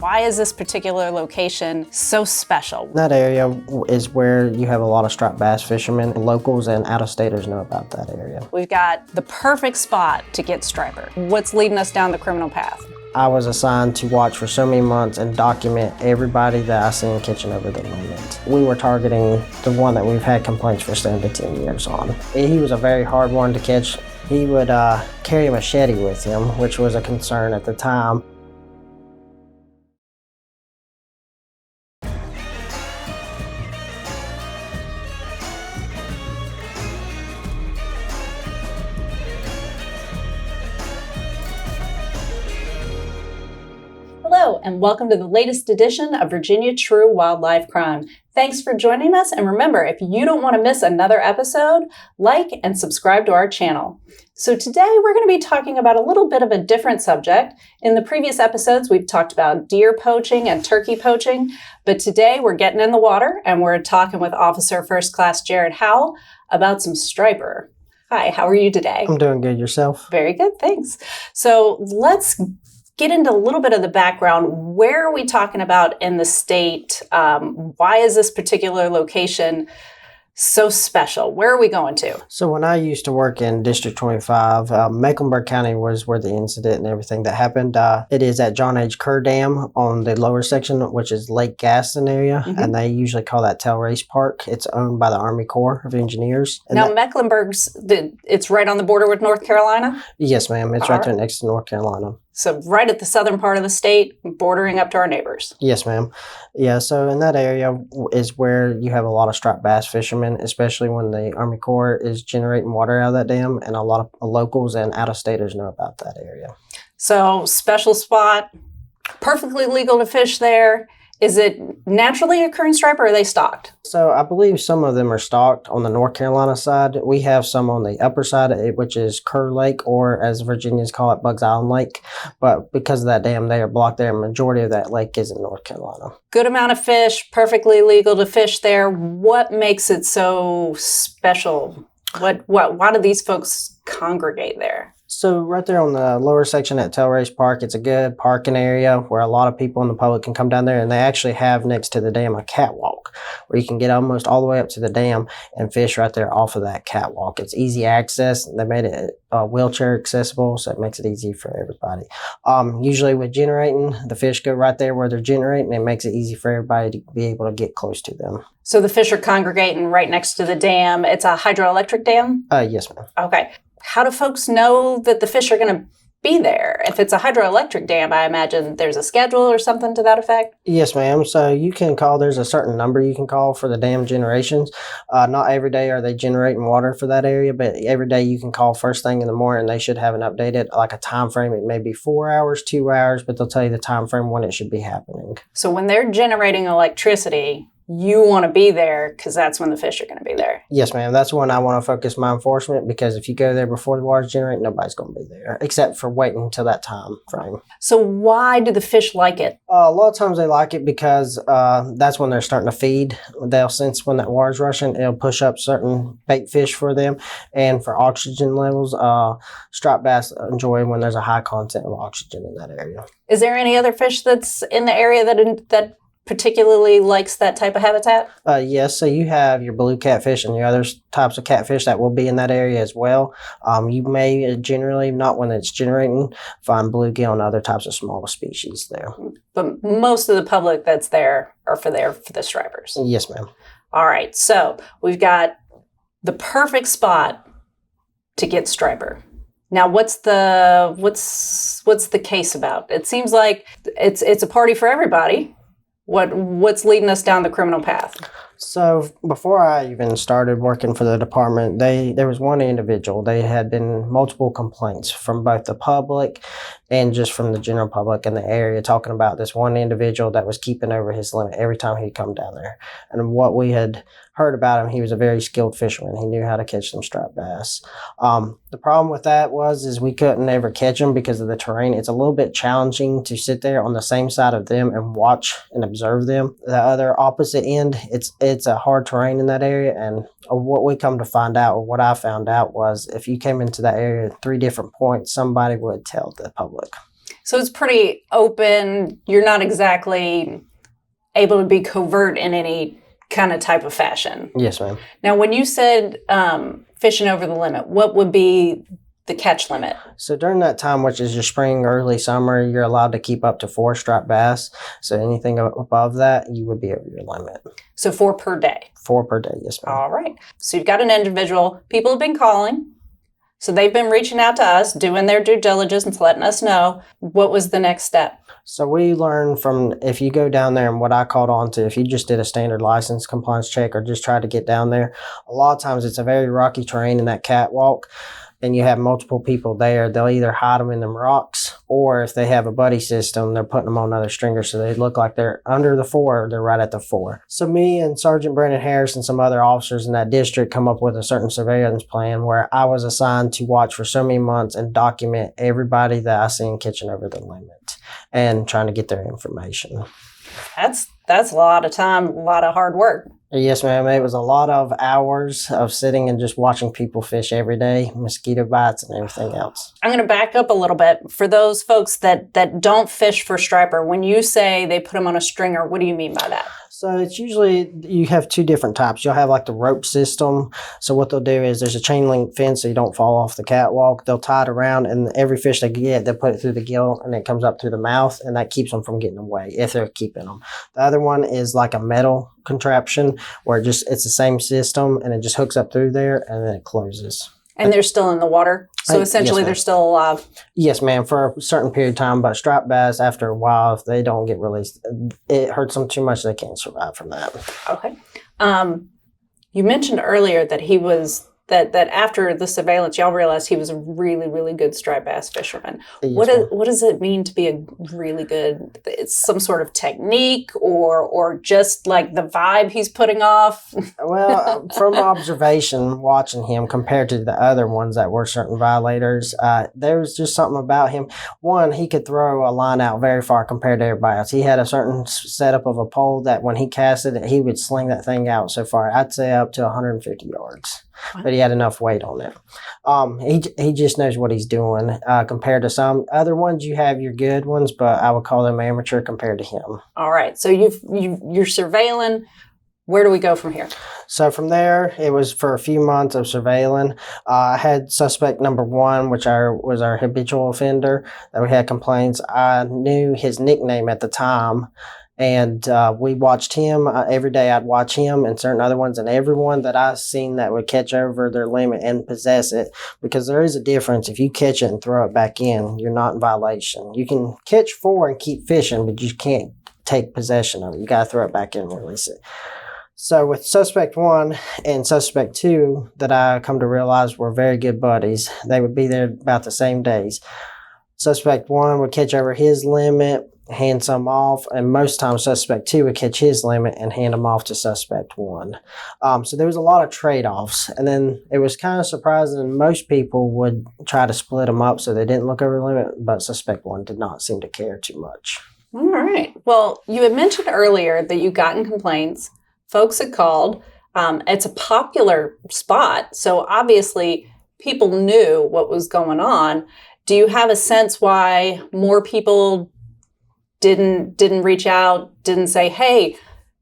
Why is this particular location so special? That area is where you have a lot of striped bass fishermen. Locals and out-of-staters know about that area. We've got the perfect spot to get striper. What's leading us down the criminal path? I was assigned to watch for so many months and document everybody that I seen catching over the limit. We were targeting the one that we've had complaints for 7 to 10 years on. He was a very hard one to catch. He would carry a machete with him, which was a concern at the time. Hello, and welcome to the latest edition of Virginia True Wildlife Crime. Thanks for joining us, and remember, if you don't want to miss another episode, like and subscribe to our channel. So today we're going to be talking about a little bit of a different subject. In the previous episodes, we've talked about deer poaching and turkey poaching, but today we're getting in the water and we're talking with Officer First Class Jared Howell about some striper. Hi, how are you today? I'm doing good. Yourself? Very good, thanks. So let's get into a little bit of the background. Where are we talking about in the state? Why is this particular location so special? Where are we going to? So when I used to work in District 25, Mecklenburg County was where the incident and everything that happened. It is at John H. Kerr Dam on the lower section, which is Lake Gaston area, and they usually call that Tail Race Park. It's owned by the Army Corps of Engineers. And now, Mecklenburg's, it's right on the border with North Carolina? Yes, ma'am. It's right there next to North Carolina. So right at the southern part of the state, bordering up to our neighbors. Yes, ma'am. Yeah, so in that area is where you have a lot of striped bass fishermen, especially when the Army Corps is generating water out of that dam, and a lot of locals and out-of-staters know about that area. So special spot, perfectly legal to fish there. Is it naturally occurring striper, or are they stocked? So I believe some of them are stocked on the North Carolina side. We have some on the upper side, which is Kerr Lake, or as Virginians call it, Bugs Island Lake. But because of that dam, they are blocked there. Majority of that lake is in North Carolina. Good amount of fish, perfectly legal to fish there. What makes it so special? Why do these folks congregate there? So right there on the lower section at Tail Race Park, it's a good parking area where a lot of people in the public can come down there, and they actually have next to the dam a catwalk where you can get almost all the way up to the dam and fish right there off of that catwalk. It's easy access. They made it wheelchair accessible, so it makes it easy for everybody. Usually with generating, the fish go right there where they're generating, and it makes it easy for everybody to be able to get close to them. So the fish are congregating right next to the dam. It's a hydroelectric dam? Yes, ma'am. Okay. How do folks know that the fish are going to be there? If it's a hydroelectric dam, I imagine there's a schedule or something to that effect? Yes, ma'am. So you can call, there's a certain number you can call for the dam generations. Not every day are they generating water for that area, but every day you can call first thing in the morning. They should have an updated, like a time frame. It may be 4 hours, 2 hours, but they'll tell you the time frame when it should be happening. So when they're generating electricity, you want to be there because that's when the fish are going to be there. Yes, ma'am. That's when I want to focus my enforcement, because if you go there before the water's generating, nobody's going to be there except for waiting until that time frame. So why do the fish like it? A lot of times they like it because that's when they're starting to feed. They'll sense when that water's rushing, it'll push up certain bait fish for them. And for oxygen levels, striped bass enjoy when there's a high content of oxygen in that area. Is there any other fish that's in the area that particularly likes that type of habitat? Yes, so you have your blue catfish and your other types of catfish that will be in that area as well. You may generally, not when it's generating, find bluegill and other types of smaller species there. But most of the public that's there are for the stripers. Yes, ma'am. All right, so we've got the perfect spot to get striper. Now, what's the case about? It seems like it's a party for everybody. What's leading us down the criminal path? So before I even started working for the department, there was one individual. They had been multiple complaints from both the public and just from the general public in the area, talking about this one individual that was keeping over his limit every time he'd come down there. And what we had heard about him, he was a very skilled fisherman. He knew how to catch some striped bass. The problem with that is we couldn't ever catch them because of the terrain. It's a little bit challenging to sit there on the same side of them and watch and observe them. The other opposite end, it's a hard terrain in that area. And what we come to find out, or what I found out, was if you came into that area at 3 different points, somebody would tell the public. So it's pretty open. You're not exactly able to be covert in any kind of type of fashion. Yes, ma'am. Now, when you said fishing over the limit, what would be the catch limit? So during that time, which is your spring, early summer, you're allowed to keep up to 4 striped bass. So anything above that, you would be over your limit. So 4 per day? 4 per day, yes, ma'am. All right. So you've got an individual. People have been calling. So they've been reaching out to us, doing their due diligence and letting us know. What was the next step? So we learned from, if you go down there, and what I caught on to, if you just did a standard license compliance check or just tried to get down there, a lot of times it's a very rocky terrain in that catwalk, and you have multiple people there. They'll either hide them in them rocks, or if they have a buddy system, they're putting them on another stringer so they look like they're under the 4, or they're right at the 4. So me and Sergeant Brandon Harris and some other officers in that district come up with a certain surveillance plan where I was assigned to watch for so many months and document everybody that I seen catching over the limit and trying to get their information. That's a lot of time, a lot of hard work. Yes, ma'am. It was a lot of hours of sitting and just watching people fish every day, mosquito bites and everything else. I'm going to back up a little bit. For those folks that don't fish for striper, when you say they put them on a stringer, what do you mean by that? So it's usually, you have 2 different types. You'll have like the rope system. So what they'll do is there's a chain link fence so you don't fall off the catwalk. They'll tie it around, and every fish they get, they'll put it through the gill, and it comes up through the mouth, and that keeps them from getting away if they're keeping them. The other one is like a metal contraption where it's the same system, and it just hooks up through there and then it closes. And they're still in the water? So essentially, yes, they're still alive? Yes, ma'am, for a certain period of time. But striped bass, after a while, if they don't get released, it hurts them too much. They can't survive from that. Okay. You mentioned earlier that he was, that after the surveillance, y'all realized he was a really, really good striped bass fisherman. Yes, What does it mean to be a really good, it's some sort of technique or just like the vibe he's putting off? Well, from observation, watching him compared to the other ones that were certain violators, there was just something about him. One, he could throw a line out very far compared to everybody else. He had a certain setup of a pole that when he casted it, he would sling that thing out so far. I'd say up to 150 yards. But he had enough weight on it. He just knows what he's doing compared to some other ones. You have your good ones, but I would call them amateur compared to him. All right. So you're surveilling. Where do we go from here? So from there, it was for a few months of surveilling. I had suspect number 1, which was our habitual offender that we had complaints. I knew his nickname at the time. And we watched him every day. I'd watch him and certain other ones, and everyone that I seen that would catch over their limit and possess it, because there is a difference. If you catch it and throw it back in, you're not in violation. You can catch 4 and keep fishing, but you can't take possession of it. You got to throw it back in and release it. So with suspect 1 and suspect 2, that I come to realize were very good buddies. They would be there about the same days. Suspect 1 would catch over his limit, hand some off, and most times suspect 2 would catch his limit and hand them off to suspect 1. So there was a lot of trade-offs, and then it was kind of surprising. Most people would try to split them up so they didn't look over the limit, but suspect 1 did not seem to care too much. All right. Well, you had mentioned earlier that you've gotten complaints. Folks had called. It's a popular spot, so obviously people knew what was going on. Do you have a sense why more people didn't reach out, didn't say, hey,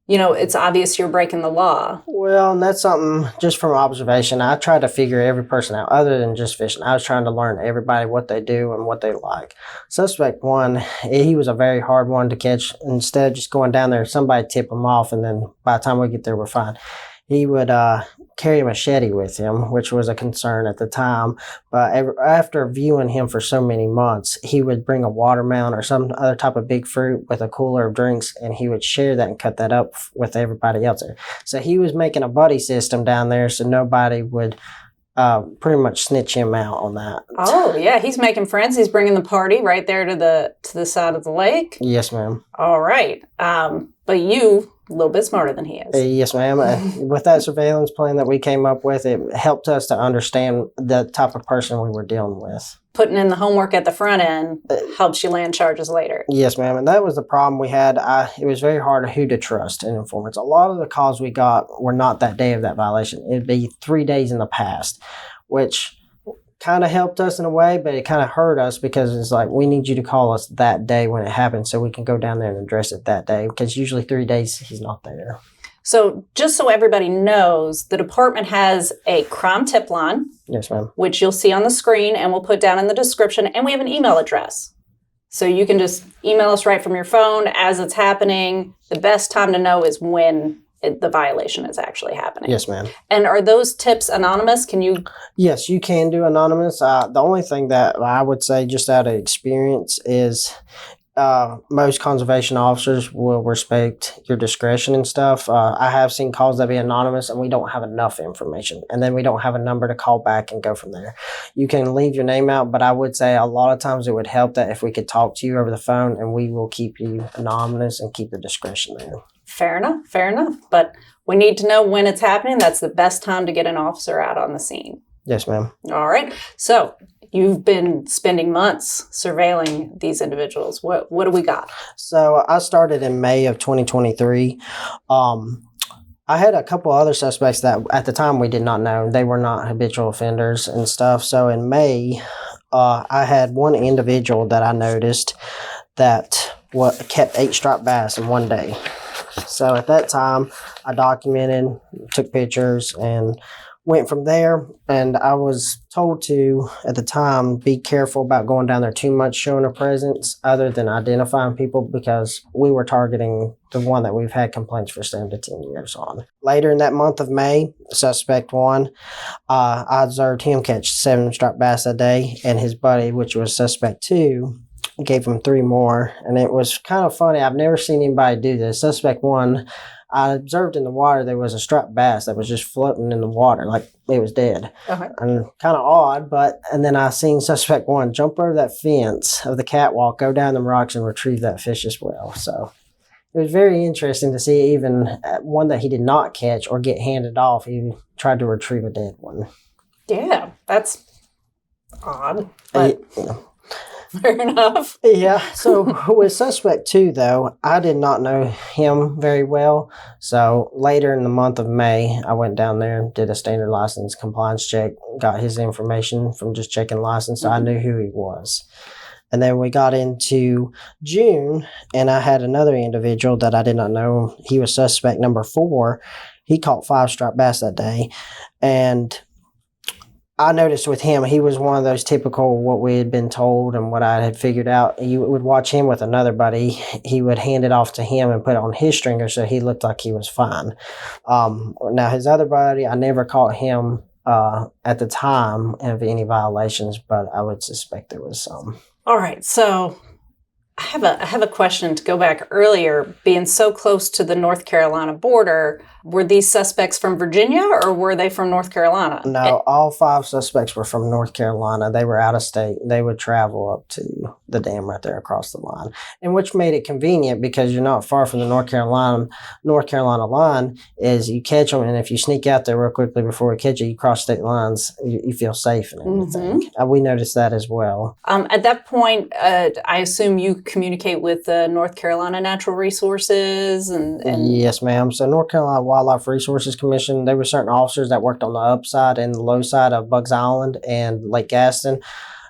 it's obvious you're breaking the law? Well, and that's something just from observation. I try to figure every person out other than just fishing. I was trying to learn everybody what they do and what they like. Suspect 1, he was a very hard one to catch. Instead of just going down there, somebody tip him off, and then by the time we get there, we're fine. He would carry a machete with him, which was a concern at the time. But after viewing him for so many months, he would bring a watermelon or some other type of big fruit with a cooler of drinks, and he would share that and cut that up with everybody else there. So he was making a buddy system down there so nobody would pretty much snitch him out on that. Oh, yeah. He's making friends. He's bringing the party right there to the side of the lake. Yes, ma'am. All right. But you, a little bit smarter than he is. Yes, ma'am. With that surveillance plan that we came up with, it helped us to understand the type of person we were dealing with. Putting in the homework at the front end helps you land charges later. Yes, ma'am. And that was the problem we had. It was very hard who to trust in informants. A lot of the calls we got were not that day of that violation. It'd be 3 days in the past, which kind of helped us in a way, but it kind of hurt us because it's like, we need you to call us that day when it happens so we can go down there and address it that day, because usually 3 days he's not there. So just so everybody knows, the department has a crime tip line. Yes, ma'am. Which you'll see on the screen and we'll put down in the description. And we have an email address. So you can just email us right from your phone as it's happening. The best time to know is when the violation is actually happening. Yes, ma'am. And are those tips anonymous? Can you? Yes, you can do anonymous. The only thing that I would say just out of experience is most conservation officers will respect your discretion and stuff. I have seen calls that be anonymous and we don't have enough information, and then we don't have a number to call back and go from there. You can leave your name out, but I would say a lot of times it would help that if we could talk to you over the phone, and we will keep you anonymous and keep the discretion there. Fair enough. But we need to know when it's happening. That's the best time to get an officer out on the scene. Yes, ma'am. All right. So you've been spending months surveilling these individuals. What do we got? So I started in May of 2023. I had a couple other suspects that at the time we did not know. They were not habitual offenders and stuff. So in May, I had one individual that I noticed that kept 8 striped bass in one day. So at that time, I documented, took pictures, and went from there. And I was told to, at the time, be careful about going down there too much, showing a presence other than identifying people, because we were targeting the one that we've had complaints for 7 to 10 years on. Later in that month of May, suspect 1, I observed him catch 7 striped bass a day, and his buddy, which was suspect 2, gave him 3 more. And it was kind of funny. I've never seen anybody do this. Suspect 1, I observed in the water there was a striped bass that was just floating in the water like it was dead. Okay. And kind of odd, and then I seen suspect 1 jump over that fence of the catwalk, go down the rocks, and retrieve that fish as well. So it was very interesting to see even one that he did not catch or get handed off. He tried to retrieve a dead one. Yeah, that's odd. But fair enough. Yeah. So with suspect 2, though, I did not know him very well. So later in the month of May, I went down there, did a standard license compliance check, got his information from just checking license. So I knew who he was. And then we got into June, and I had another individual that I did not know. He was suspect number 4. He caught 5 striped bass that day. And I noticed with him, he was one of those typical what we had been told and what I had figured out. You would watch him with another buddy. He would hand it off to him and put it on his stringer so he looked like he was fine. Now, his other buddy, I never caught him at the time of any violations, but I would suspect there was some. All right. So I have a question to go back earlier. Being so close to the North Carolina border, were these suspects from Virginia or were they from North Carolina? No, all 5 suspects were from North Carolina. They were out of state. They would travel up to the dam right there across the line, and which made it convenient because you're not far from the North Carolina line. Is you catch them, and if you sneak out there real quickly before we catch you cross state lines, you feel safe and everything. Mm-hmm. We noticed that as well. At that point, I assume you communicate with North Carolina Natural Resources and Yes, ma'am. So North Carolina Wildlife Resources Commission, there were certain officers that worked on the upside and the low side of Bugs Island and Lake Gaston,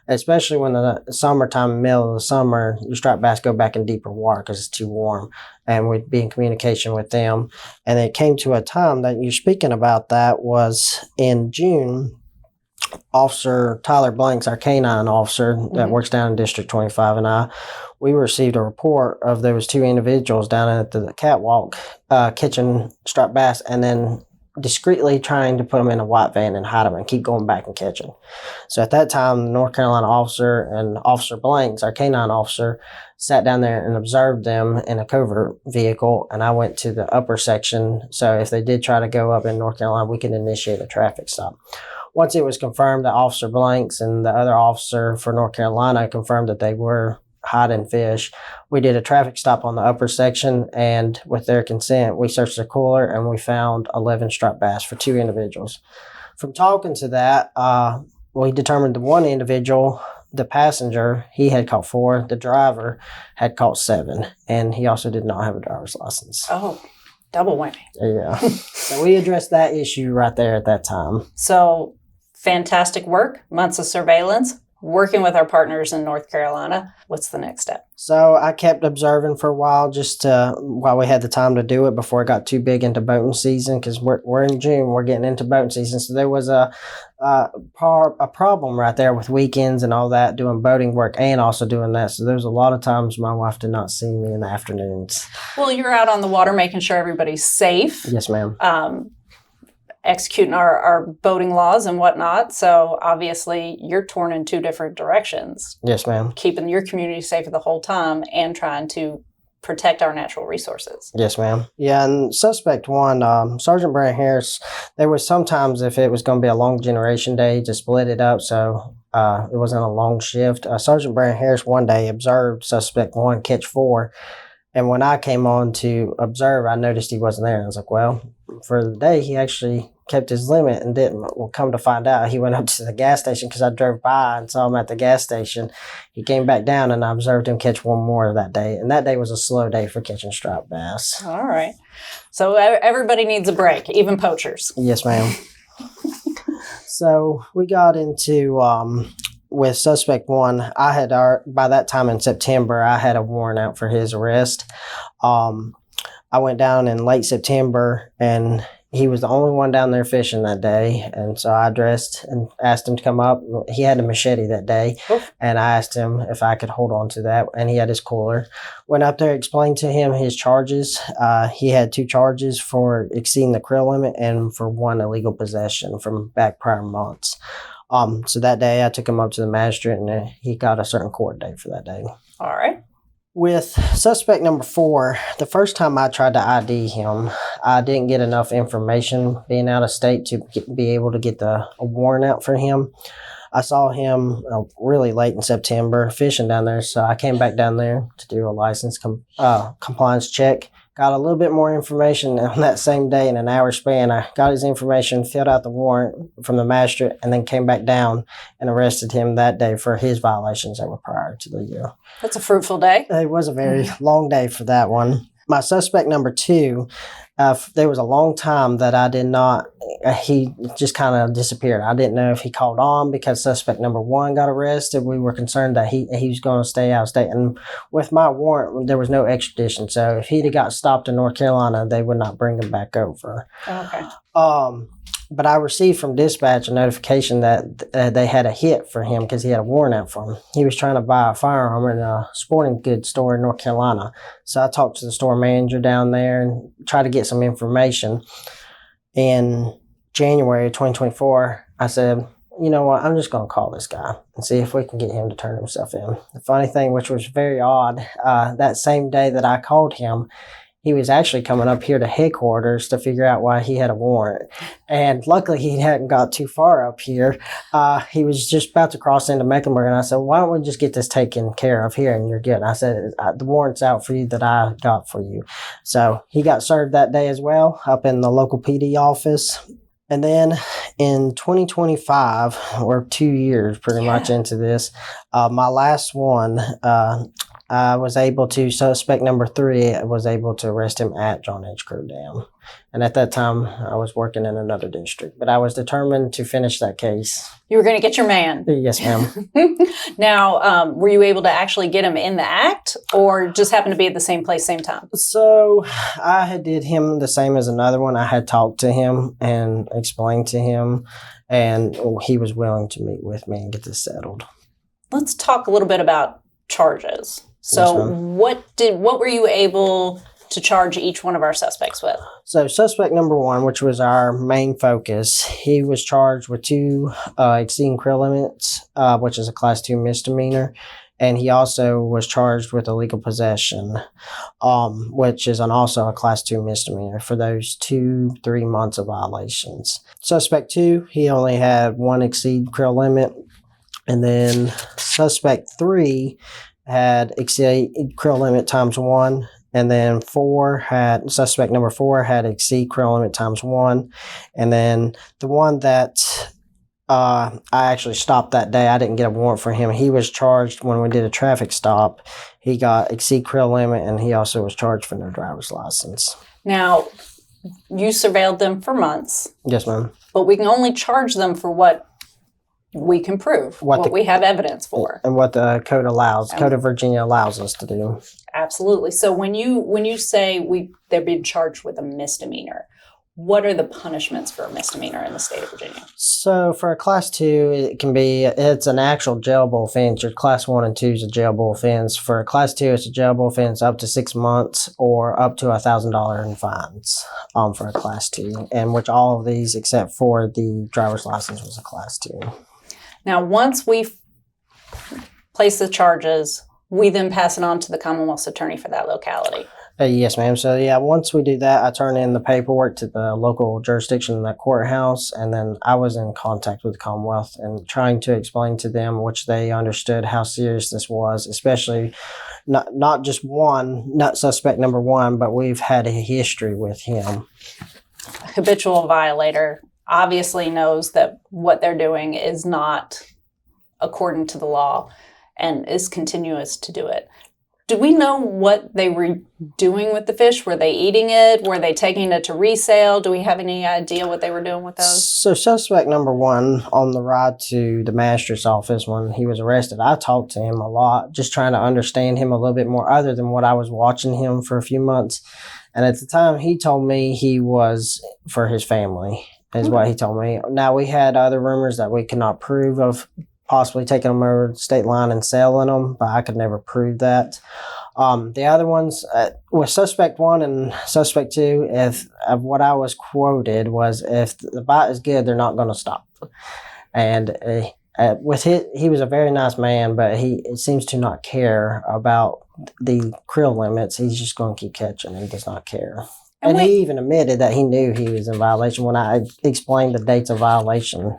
especially when the summertime, middle of the summer, your striped bass go back in deeper water because it's too warm, and we'd be in communication with them. And it came to a time that you're speaking about that was in June. Officer Tyler Blanks, our canine officer that works down in District 25, and we received a report of there was 2 individuals down at the catwalk catching striped bass and then discreetly trying to put them in a white van and hide them and keep going back and catching. So at that time, the North Carolina officer and Officer Blanks, our canine officer, sat down there and observed them in a covert vehicle, and I went to the upper section. So if they did try to go up in North Carolina, we could initiate a traffic stop. Once it was confirmed that Officer Blanks and the other officer for North Carolina confirmed that they were hiding fish, we did a traffic stop on the upper section, and with their consent, we searched the cooler and we found 11 striped bass for 2 individuals. From talking to that, we determined the one individual, the passenger, he had caught 4. The driver had caught 7, and he also did not have a driver's license. Oh, double whammy. Yeah. So we addressed that issue right there at that time. So Fantastic work, months of surveillance, working with our partners in North Carolina. What's the next step? So I kept observing for a while, just while we had the time to do it before it got too big into boating season, because we're in June, we're getting into boating season. So there was a problem right there with weekends and all that, doing boating work and also doing that. So there was a lot of times my wife did not see me in the afternoons. Well, you're out on the water making sure everybody's safe. Yes, ma'am. Executing our boating laws and whatnot. So obviously you're torn in two different directions. Yes, ma'am. Keeping your community safe the whole time and trying to protect our natural resources. Yes, ma'am. Yeah, and suspect one, Sergeant Brad Harris, there was sometimes if it was going to be a long generation day to split it up so it wasn't a long shift. Sergeant Brad Harris one day observed suspect one catch 4. And when I came on to observe, I noticed he wasn't there. I was like, well, for the day, he actually kept his limit and didn't. Well, come to find out, he went up to the gas station because I drove by and saw him at the gas station. He came back down and I observed him catch one more that day. And that day was a slow day for catching striped bass. All right. So everybody needs a break, even poachers. Yes, ma'am. So we got into... with suspect one, I had by that time in September, I had a warrant out for his arrest. I went down in late September, and he was the only one down there fishing that day. And so I dressed and asked him to come up. He had a machete that day, and I asked him if I could hold on to that, and he had his cooler. Went up there, explained to him his charges. He had 2 charges for exceeding the creel limit and for 1 illegal possession from back prior months. So that day I took him up to the magistrate and he got a certain court date for that day. All right. With suspect number 4, the first time I tried to ID him, I didn't get enough information being out of state to be able to get a warrant out for him. I saw him really late in September fishing down there, so I came back down there to do a license compliance check. Got a little bit more information on that same day in an hour span. I got his information, filled out the warrant from the magistrate, and then came back down and arrested him that day for his violations that were prior to the year. That's a fruitful day. It was a very long day for that one. My suspect number 2, there was a long time that I did not, he just kind of disappeared. I didn't know if he called on because suspect number 1 got arrested. We were concerned that he was going to stay out of state. And with my warrant, there was no extradition. So if he'd have got stopped in North Carolina, they would not bring him back over. Okay. But I received from dispatch a notification that they had a hit for him because he had a warrant out for him. He was trying to buy a firearm in a sporting goods store in North Carolina. So I talked to the store manager down there and tried to get some information. In January 2024, I said, you know what, I'm just going to call this guy and see if we can get him to turn himself in. The funny thing, which was very odd, that same day that I called him, he was actually coming up here to headquarters to figure out why he had a warrant. And luckily he hadn't got too far up here. He was just about to cross into Mecklenburg. And I said, why don't we just get this taken care of here and you're good. And I said, the warrant's out for you that I got for you. So he got served that day as well up in the local PD office. And then in 2025, we're 2 years pretty much into this, my last one, I was able to, suspect number 3, I was able to arrest him at John H. Kerr Dam. And at that time, I was working in another district. But I was determined to finish that case. You were going to get your man. Yes, ma'am. Now, were you able to actually get him in the act or just happen to be at the same place, same time? So I had did him the same as another one. I had talked to him and explained to him. And he was willing to meet with me and get this settled. Let's talk a little bit about charges. So Yes, what were you able to charge each one of our suspects with? So suspect number 1, which was our main focus, he was charged with 2 exceeding creel limits, which is a class 2 misdemeanor. And he also was charged with illegal possession, which is also a class 2 misdemeanor for those 3 months of violations. Suspect 2, he only had 1 exceed creel limit. And then suspect 3 had exceed creel limit times 1, and then suspect number 4 had exceed creel limit times 1, and then the one that I actually stopped that day, I didn't get a warrant for him. He was charged when we did a traffic stop. He got exceed creel limit, and he also was charged for no driver's license. Now, you surveilled them for months. Yes, ma'am. But we can only charge them for what we can prove what we have evidence for. And what the code allows, Code of Virginia allows us to do. Absolutely. So when you say they're being charged with a misdemeanor, what are the punishments for a misdemeanor in the state of Virginia? So for a class 2, it's an actual jailable offense. Your class 1 and 2 is a jailable offense. For a class 2, it's a jailable offense up to 6 months or up to $1,000 in fines for a class 2, and which all of these except for the driver's license was a class 2. Now, once we place the charges, we then pass it on to the Commonwealth's attorney for that locality. Yes, ma'am. So, once we do that, I turn in the paperwork to the local jurisdiction in that courthouse, and then I was in contact with the Commonwealth and trying to explain to them, which they understood how serious this was, especially not just not suspect number 1, but we've had a history with him. A habitual violator obviously knows that what they're doing is not according to the law and is continuous to do it. Do we know what they were doing with the fish? Were they eating it? Were they taking it to resale? Do we have any idea what they were doing with those? So suspect number 1, on the ride to the magistrate's office when he was arrested, I talked to him a lot, just trying to understand him a little bit more other than what I was watching him for a few months. And at the time, he told me he was for his family, is what he told me. Now, we had other rumors that we could not prove of possibly taking them over the state line and selling them, but I could never prove that. The other ones, with suspect 1 and suspect 2, what I was quoted was, if the bite is good, they're not going to stop. And he was a very nice man, but he seems to not care about the creel limits. He's just going to keep catching. He does not care. And he even admitted that he knew he was in violation when I explained the dates of violation.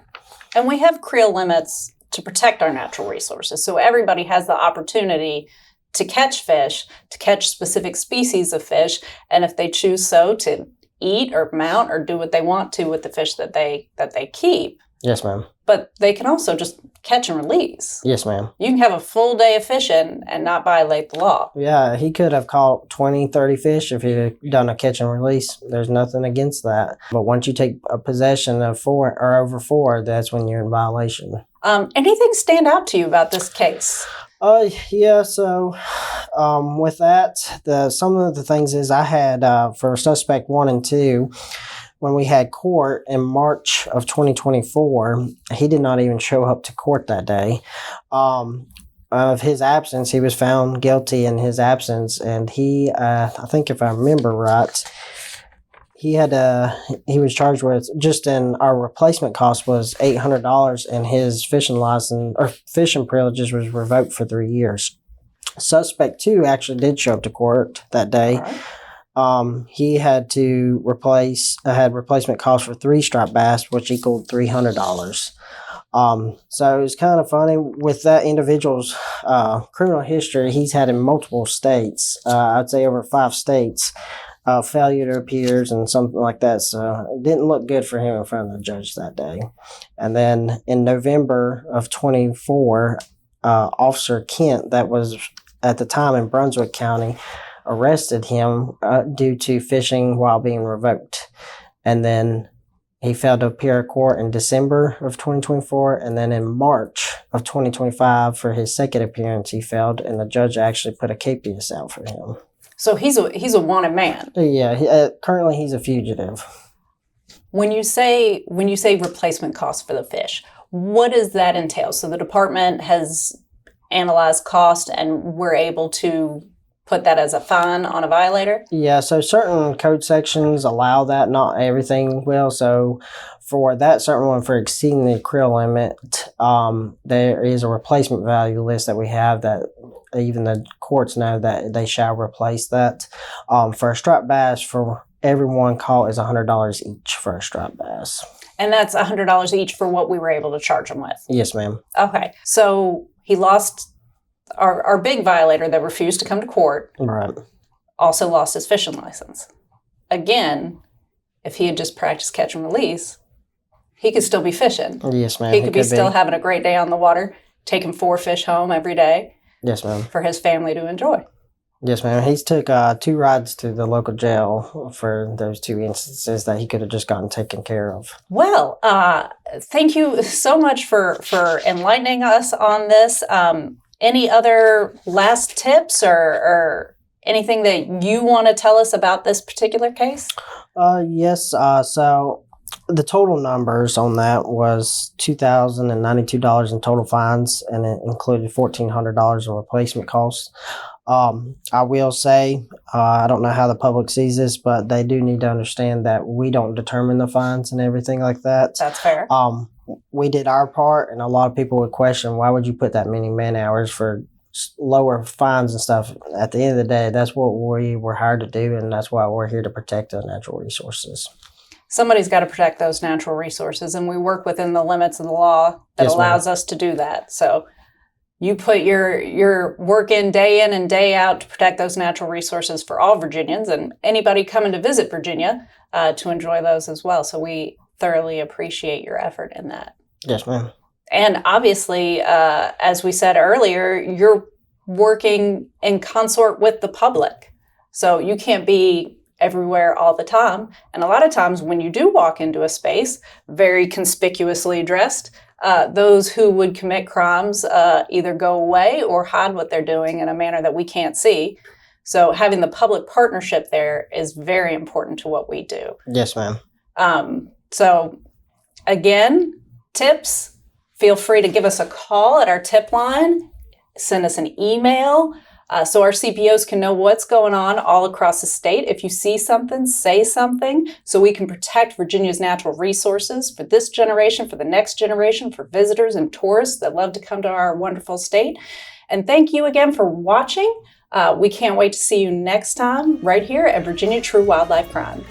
And we have creel limits to protect our natural resources. So everybody has the opportunity to catch fish, to catch specific species of fish, and if they choose so, to eat or mount or do what they want to with the fish that they keep. Yes, ma'am. But they can also just catch and release. Yes, ma'am. You can have a full day of fishing and not violate the law. Yeah, he could have caught 20, 30 fish if he had done a catch and release. There's nothing against that. But once you take a possession of 4 or over 4, that's when you're in violation. Anything stand out to you about this case? Yeah, so with that, some of the things is I had, for suspect 1 and 2, when we had court in March of 2024, he did not even show up to court that day. Of his absence, he was found guilty in his absence, and he, I think if I remember right, he was charged with, just in our replacement cost was $800, and his fishing license or fishing privileges was revoked for 3 years. Suspect 2 actually did show up to court that day. He had to had replacement cost for 3 striped bass, which equaled $300. So it was kind of funny with that individual's criminal history. He's had in multiple states, I'd say over 5 states, failure to appears and something like that. So it didn't look good for him in front of the judge that day. And then in November of 24, Officer Kent, that was at the time in Brunswick County, arrested him due to fishing while being revoked. And then he failed to appear at court in December of 2024. And then in March of 2025, for his second appearance, he failed, and the judge actually put a capias out for him. So he's a wanted man. Yeah, currently he's a fugitive. When you say replacement cost for the fish, what does that entail? So the department has analyzed cost, and we're able to put that as a fine on a violator? Yeah, so certain code sections allow that, not everything will. So for that certain one, for exceeding the creel limit, there is a replacement value list that we have that even the courts know that they shall replace that. For a striped bass, for every one caught is $100 each for a striped bass. And that's $100 each for what we were able to charge him with? Yes, ma'am. Okay, so he lost... Our big violator that refused to come to court also lost his fishing license. Again, if he had just practiced catch and release, he could still be fishing. Yes, ma'am. He could be still having a great day on the water, taking 4 fish home every day. Yes, ma'am. For his family to enjoy. Yes, ma'am. He's took 2 rides to the local jail for those 2 instances that he could have just gotten taken care of. Well, thank you so much for enlightening us on this. Any other last tips or anything that you want to tell us about this particular case? Yes. So the total numbers on that was $2,092 in total fines, and it included $1,400 in replacement costs. I will say, I don't know how the public sees this, but they do need to understand that we don't determine the fines and everything like that. That's fair. We did our part, and a lot of people would question, why would you put that many man hours for lower fines and stuff? At the end of the day, that's what we were hired to do, and that's why we're here to protect the natural resources. Somebody's got to protect those natural resources, and we work within the limits of the law that allows us to do that. So you put your work in and day out to protect those natural resources for all Virginians and anybody coming to visit Virginia to enjoy those as well. So we thoroughly appreciate your effort in that. Yes, ma'am. And obviously, as we said earlier, you're working in consort with the public. So you can't be everywhere all the time. And a lot of times when you do walk into a space very conspicuously dressed, those who would commit crimes either go away or hide what they're doing in a manner that we can't see. So having the public partnership there is very important to what we do. Yes, ma'am. So again, tips, feel free to give us a call at our tip line, send us an email, so our CPOs can know what's going on all across the state. If you see something, say something so we can protect Virginia's natural resources for this generation, for the next generation, for visitors and tourists that love to come to our wonderful state. And thank you again for watching. We can't wait to see you next time right here at Virginia True Wildlife Crime.